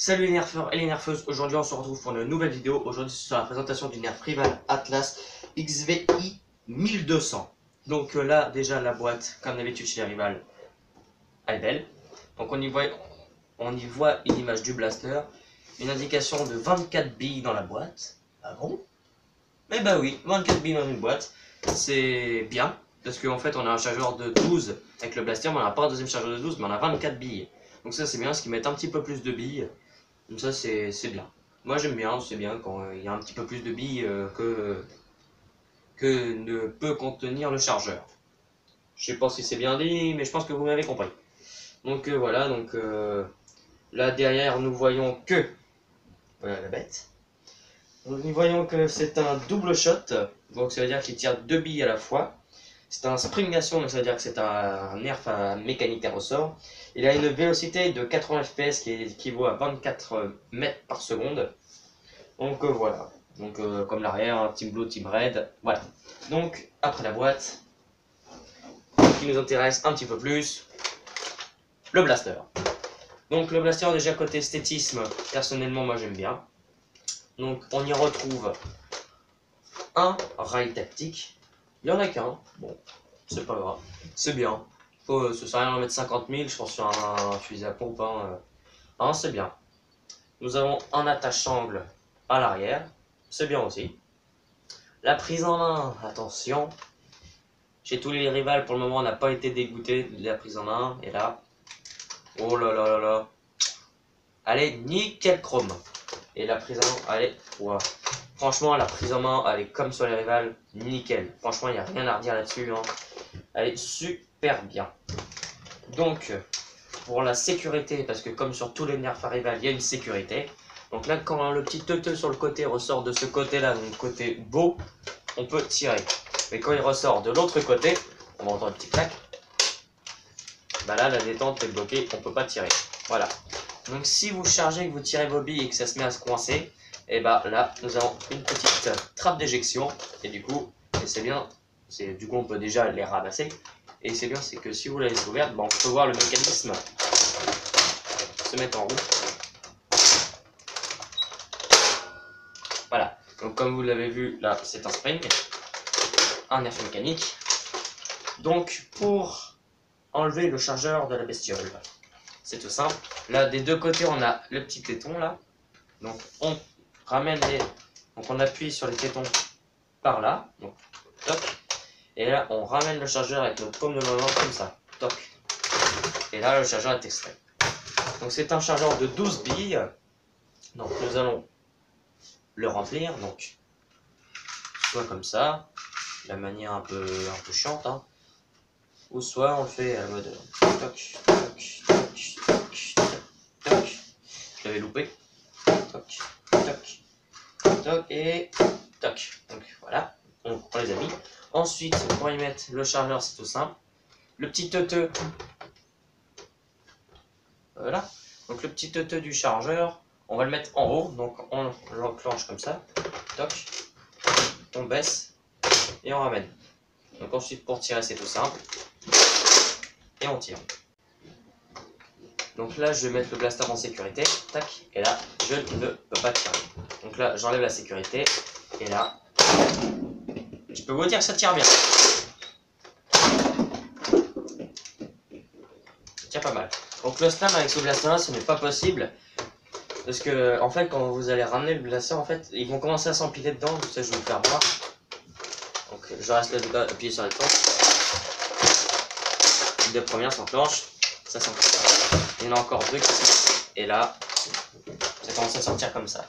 Salut les nerfeurs et les nerfeuses, aujourd'hui on se retrouve pour une nouvelle vidéo. Aujourd'hui c'est sur la présentation du nerf Rival Atlas XVI 1200. Donc là déjà la boîte, comme d'habitude chez les Rival, elle est belle. Donc on y voit une image du blaster, une indication de 24 billes dans la boîte. Ah bon? Eh bah oui, 24 billes dans une boîte, c'est bien. Parce qu'en fait on a un chargeur de 12 avec le blaster, mais on n'a pas un deuxième chargeur de 12, mais on a 24 billes. Donc ça c'est bien, parce qu'ils mettent un petit peu plus de billes. Donc ça c'est bien. Moi j'aime bien, c'est bien quand il y a un petit peu plus de billes que ne peut contenir le chargeur. Je sais pas si c'est bien dit, mais je pense que vous m'avez compris. Donc voilà, donc là derrière nous voyons que voilà la bête. Donc, nous voyons que c'est un double shot, donc ça veut dire qu'il tire 2 billes à la fois. C'est un springation, donc ça veut dire que c'est un nerf à mécanique à ressort. Il a une vélocité de 80 fps qui équivaut à 24 mètres par seconde. Donc voilà. Donc comme l'arrière, Team Blue, Team Red. Voilà. Donc après la boîte, ce qui nous intéresse un petit peu plus, le blaster. Donc le blaster déjà côté esthétisme, personnellement moi j'aime bien. Donc on y retrouve un rail tactique. Il y en a qu'un. Bon, c'est pas grave. C'est bien. Ça sert à rien de mettre 50 000, je pense sur un fusil à pompe. Hein, c'est bien. Nous avons un attache-angle à l'arrière. C'est bien aussi. La prise en main, attention. Chez tous les rivals, pour le moment, on n'a pas été dégoûté de la prise en main. Et là, oh là là là là. Allez, nickel chrome. Et la prise en main, allez, wow. Franchement, la prise en main, elle est comme sur les rivals, nickel. Franchement, il n'y a rien à redire là-dessus. Hein. Elle est super bien. Donc, pour la sécurité, parce que comme sur tous les nerfs à rival, il y a une sécurité. Donc là, quand le petit teuteux sur le côté ressort de ce côté-là, donc côté beau, on peut tirer. Mais quand il ressort de l'autre côté, on va entendre un petit clac. Bah là, la détente est bloquée, on peut pas tirer. Voilà. Donc si vous chargez, que vous tirez vos billes et que ça se met à se coincer, et bah là, nous avons une petite trappe d'éjection. Et du coup, c'est bien, du coup on peut déjà les ramasser. Et c'est bien, c'est que si vous la laissez ouverte, bah, on peut voir le mécanisme se mettre en route. Voilà. Donc comme vous l'avez vu, là c'est un spring, un nerf mécanique. Donc pour enlever le chargeur de la bestiole, c'est tout simple. Là des deux côtés on a le petit téton là. Donc on ramène donc on appuie sur les tétons par là. Donc toc. Et là on ramène le chargeur avec notre paume de main comme ça. Toc. Et là le chargeur est extrait. Donc c'est un chargeur de 12 billes. Donc nous allons le remplir. Donc soit comme ça, de la manière un peu chiante, hein. Ou soit on le fait à la mode toc, toc, toc, toc, toc. Je l'avais loupé. Toc, toc, toc et toc. Donc voilà, on les a mis. Ensuite, pour y mettre le chargeur, c'est tout simple. Le petit teuteux. Voilà. Donc le petit teuteux du chargeur, on va le mettre en haut. Donc on l'enclenche comme ça. Toc. On baisse et on ramène. Donc ensuite pour tirer c'est tout simple. Et on tire. Donc là je vais mettre le blaster en sécurité. Tac. Et là je ne peux pas tirer. Donc là j'enlève la sécurité. Et là je peux vous dire que ça tire bien. Ça tire pas mal. Donc le slam avec ce blaster là ce n'est pas possible. Parce que en fait quand vous allez ramener le blaster en fait ils vont commencer à s'empiler dedans. Ça je vais vous faire voir. Donc je reste là appuyé sur l'écran. Les deux premières s'enclenchent. Ça s'enclenche. Il y en a encore deux qui sont. Et là ça commence à sortir comme ça.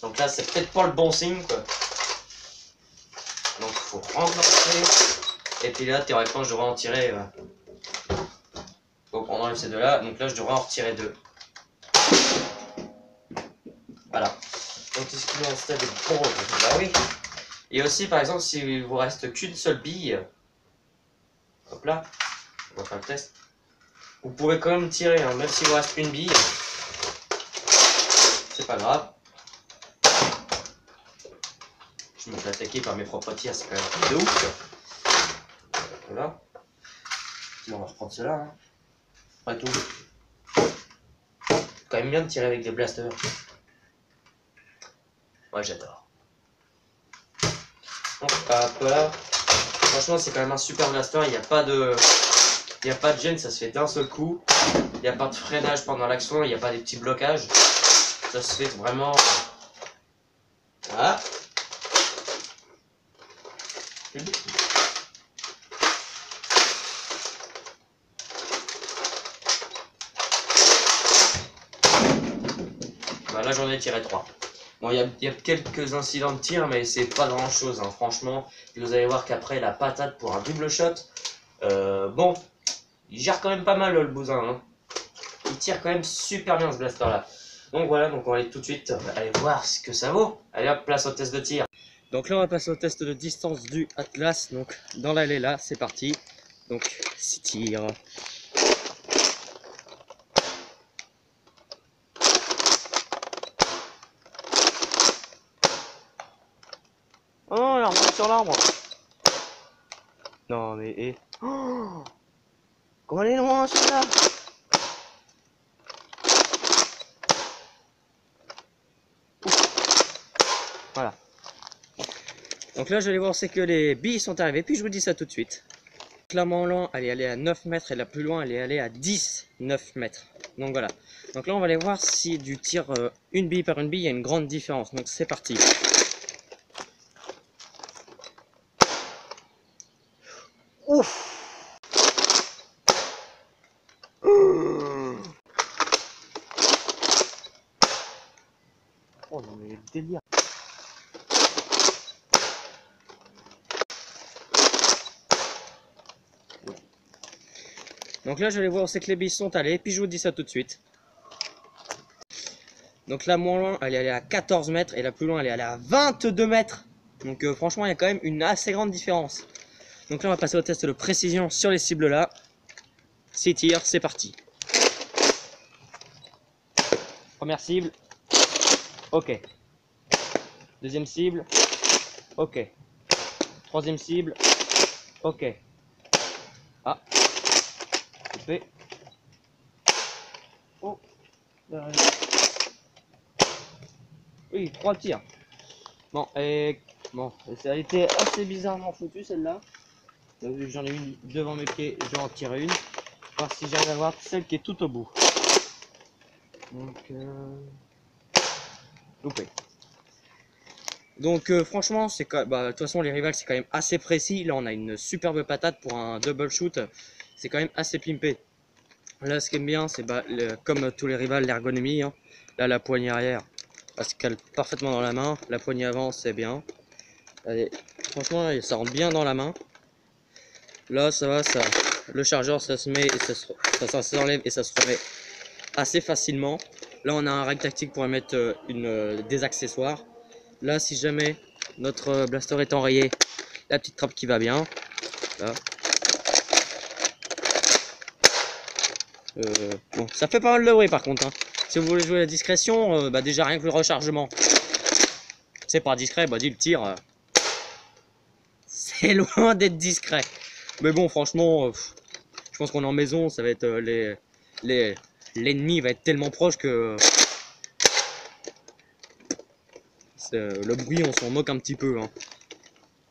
Donc là c'est peut-être pas le bon signe quoi. Donc il faut enclencher. Et puis là théoriquement je devrais en tirer. Donc on enlève ces deux là. Donc là je devrais en retirer deux. Voilà. Donc est-ce qu'il en restait de bon? Bah oui. Et aussi par exemple s'il vous reste qu'une seule bille. Hop là. On va faire le test. Vous pouvez quand même tirer, hein, même s'il vous reste une bille. C'est pas grave. Je me fais attaquer par mes propres tirs, c'est quand même de ouf. Voilà. Bon, on va reprendre cela. Hein. Après tout. Quand quand même bien de tirer avec des blasters. Moi j'adore. Donc hop là. Franchement c'est quand même un super blaster, il n'y a pas de gêne, ça se fait d'un seul coup. Il n'y a pas de freinage pendant l'action, il n'y a pas des petits blocages. Ça se fait vraiment. Voilà. Bah là j'en ai tiré 3. Bon, il y a quelques incidents de tir, mais c'est pas grand chose, hein, franchement. Et vous allez voir qu'après la patate pour un double shot, bon, il gère quand même pas mal le bousin. Hein. Il tire quand même super bien ce blaster là. Donc voilà, donc on va aller tout de suite aller voir ce que ça vaut. Allez hop, place au test de tir. Donc là on va passer au test de distance du Atlas. Donc dans l'allée là, c'est parti. Donc 6 tirs. Oh, il remonte sur l'arbre. Non mais et. Oh, comment elle est loin celui-là. Voilà. Donc là je vais aller voir c'est que les billes sont arrivées, puis je vous dis ça tout de suite. La moins loin elle est allée à 9 mètres et la plus loin elle est allée à 19 mètres. Donc voilà. Donc là on va aller voir si du tir une bille par une bille il y a une grande différence. Donc c'est parti. Ouf. Oh non mais délire. Donc là je vais aller voir où c'est que les billes sont allées, puis je vous dis ça tout de suite. Donc la moins loin elle est allée à 14 mètres et la plus loin elle est allée à 22 mètres. Donc franchement il y a quand même une assez grande différence. Donc là on va passer au test de précision sur les cibles là. 6 tirs, c'est parti. Première cible. Ok. Deuxième cible. Ok. Troisième cible. Ok. Ah. Coupé. Oh. Oui, 3 tirs. Bon, et bon, ça a été assez bizarrement foutu celle-là. Vu que j'en ai une devant mes pieds, je vais en tirer une. Voir si j'arrive à voir celle qui est tout au bout. Donc, loupé. Donc franchement, c'est bah, de toute façon les rivals c'est quand même assez précis. Là on a une superbe patate pour un double shoot. C'est quand même assez pimpé. Là ce qui est bien, c'est bah, comme tous les rivals l'ergonomie. Hein. Là la poignée arrière, elle se cale parfaitement dans la main. La poignée avant c'est bien. Allez, franchement ça rentre bien dans la main. Là ça va, ça, le chargeur ça se met et ça s'enlève et ça se remet assez facilement. Là on a un rack tactique pour mettre des accessoires. Là si jamais notre blaster est enrayé, la petite trappe qui va bien. Là. Bon, ça fait pas mal de bruit par contre. Hein. Si vous voulez jouer à la discrétion, bah déjà rien que le rechargement. C'est pas discret, bah dis le tir. C'est loin d'être discret. Mais bon franchement, je pense qu'on est en maison, ça va être l'ennemi va être tellement proche que le bruit on s'en moque un petit peu. Hein.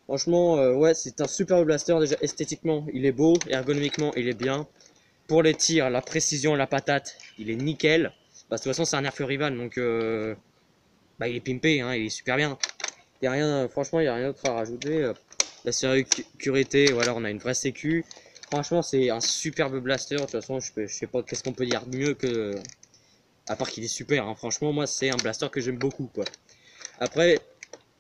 Franchement, ouais, c'est un super blaster. Déjà esthétiquement, il est beau, ergonomiquement, il est bien. Pour les tirs, la précision, la patate, il est nickel. Bah, de toute façon, c'est un nerfeux rival, donc bah, il est pimpé, hein, il est super bien. Y a rien, franchement, il n'y a rien d'autre à rajouter. La sécurité, voilà, on a une vraie sécu. Franchement, c'est un superbe blaster. De toute façon, je sais pas qu'est-ce qu'on peut dire mieux que. À part qu'il est super, hein. Franchement, moi, c'est un blaster que j'aime beaucoup, quoi. Après.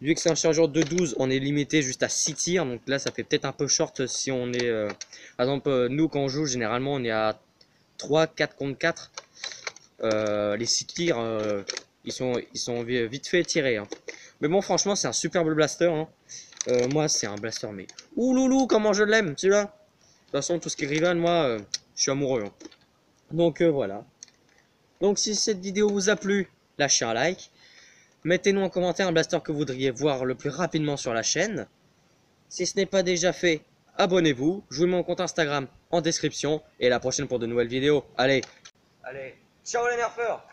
Vu que c'est un chargeur de 12, on est limité juste à 6 tirs. Donc là, ça fait peut-être un peu short si on est... par exemple, nous, quand on joue, généralement, on est à 3, 4 contre 4. Les 6 tirs, ils sont vite fait tirés. Hein. Mais bon, franchement, c'est un superbe blaster. Hein. Moi, c'est un blaster, mais... Ouh loulou, comment je l'aime, celui-là. De toute façon, tout ce qui est rival, moi, je suis amoureux. Hein. Donc, voilà. Donc, si cette vidéo vous a plu, lâchez un like. Mettez-nous en commentaire un blaster que vous voudriez voir le plus rapidement sur la chaîne. Si ce n'est pas déjà fait, abonnez-vous. Je vous mets mon compte Instagram en description. Et à la prochaine pour de nouvelles vidéos. Allez, ciao les nerfeurs!